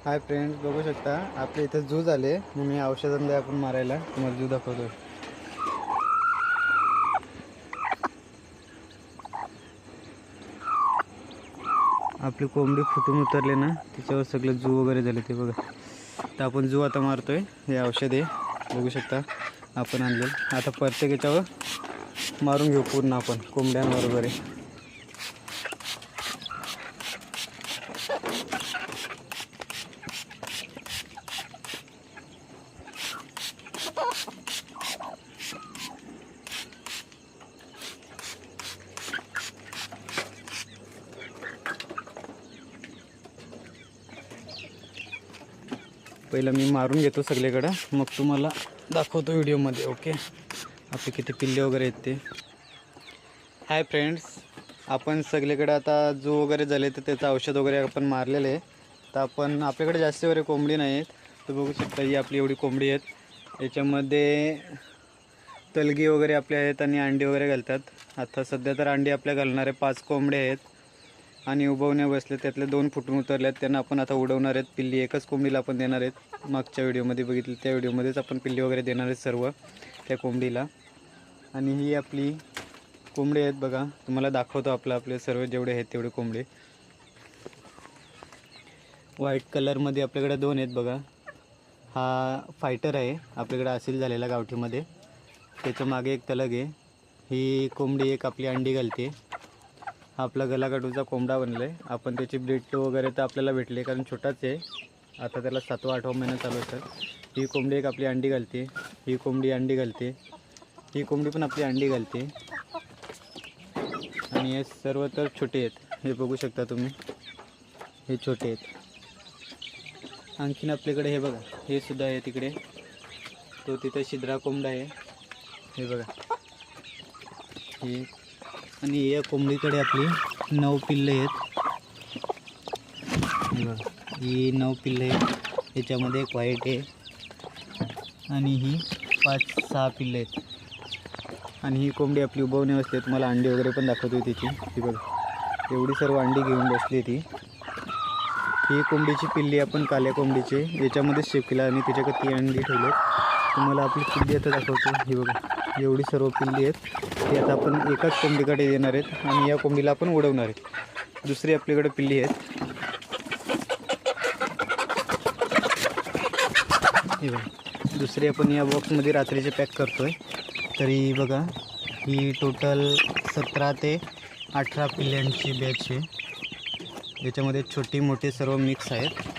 Hi friends, बघू शकता आपल्या इथं जू झाले म्हणून मी औषधांना आपण मारायला तुम्हाला जू दाखवतो. आपली कोंबडी फुटून उतरले ना, त्याच्यावर सगळं जू वगैरे झाले ते बघा. तर आपण जू आता मारतोय. हे औषध आहे बघू शकता आपण आणले. आता प्रत्येक याच्यावर मारून घेऊ पूर्ण आपण कोंबड्यांवर वगैरे. पहिला मी मारून घेतो सगळीकडे, मग तुम्हाला दाखवतो व्हिडिओमध्ये. ओके, आपले किती पिल्ले वगैरे आहेत ते. हाय फ्रेंड्स, आपण सगळीकडे आता जो वगैरे झाले तर त्याचं औषध वगैरे आपण मारलेलं आहे. तर आपण आपल्याकडे जास्त वगैरे कोंबडी नाही आहेत. तर बघू शकता ही आपली एवढी कोंबडी आहेत. याच्यामध्ये तलगी वगैरे आपले आहेत आणि अंडी वगैरे घालतात. आता सध्या तर अंडी आपल्या घालणारे 5 कोंबडे आहेत आणि उबवण्या बसले. त्यातले 2 फुटून उतरले आहेत. त्यांना आपण आता उडवणार आहेत. पिल्ली एकच कोंबडीला आपण देणार आहेत. मागच्या व्हिडिओमध्ये बघितलं त्या व्हिडिओमध्येच आपण पिल्ली वगैरे देणार आहेत सर्व त्या कोंबडीला. आणि ही आपली कोंबडी आहेत बघा, तुम्हाला दाखवतो आपले सर्व जेवढे आहेत तेवढे कोंबडे. व्हाईट कलरमध्ये आपल्याकडे 2 आहेत बघा. हा फायटर आहे आपल्याकडे असेल झालेला गावठीमध्ये. त्याच्या मागे एक तलग आहे. ही कोंबडी एक आपली अंडी घालते. हा आपला गलाकाटूचा कोंबडा बनला आहे. आपण त्याची ब्रीड वगैरे तर आपल्याला भेटले कारण छोटाच आहे. आता त्याला 7वा-8वा महिना चालू आहे. तर ही कोंबडी एक आपली अंडी घालते. ही कोंबडी अंडी घालते. ही कोंबडी पण आपली अंडी घालते. आणि हे सर्व तर छोटे आहेत. हे बघू शकता तुम्ही, हे छोटे आहेत. आणखीन आपल्याकडे हे बघा, हे सुद्धा आहे तिकडे. तो तिथे शिद्रा कोंबडा आहे. हे बघा हे. आणि या कोंबडीकडे आपली 9 पिल्ले आहेत. हे बघा, ही 9 पिल्ले आहेत. याच्यामध्ये एक व्हाईट आहे आणि ही 5-6 पिल्ले आहेत. आणि ही कोंबडी आपली उबवणे असते. तुम्हाला अंडी वगैरे पण दाखवतो त्याची. ही बघा एवढी सर्व अंडी घेऊन बसली ती. ही कोंबडीची पिल्ली आपण काल्या कोंबडीचे याच्यामध्ये शेप केला आणि त्याच्याकडे 3 अंडी ठेवले. तुम्हाला आपली पिल्ली आता दाखवतो. ही बघा एवढी सर्व पिल्ली आहेत. ती आता आपण एकाच कोंबडीकडे देणार आहेत आणि या कोंबडीला आपण उडवणार आहेत. दुसरी आपल्याकडे पिल्ली आहेत. हे बघा दुसरी आपण या बॉक्समध्ये रात्रीचे पॅक करतोय. तरी बघा ही टोटल 17 ते 18 पिल्ल्यांची बॅच आहे. याच्यामध्ये छोटी मोठी सर्व मिक्स आहेत.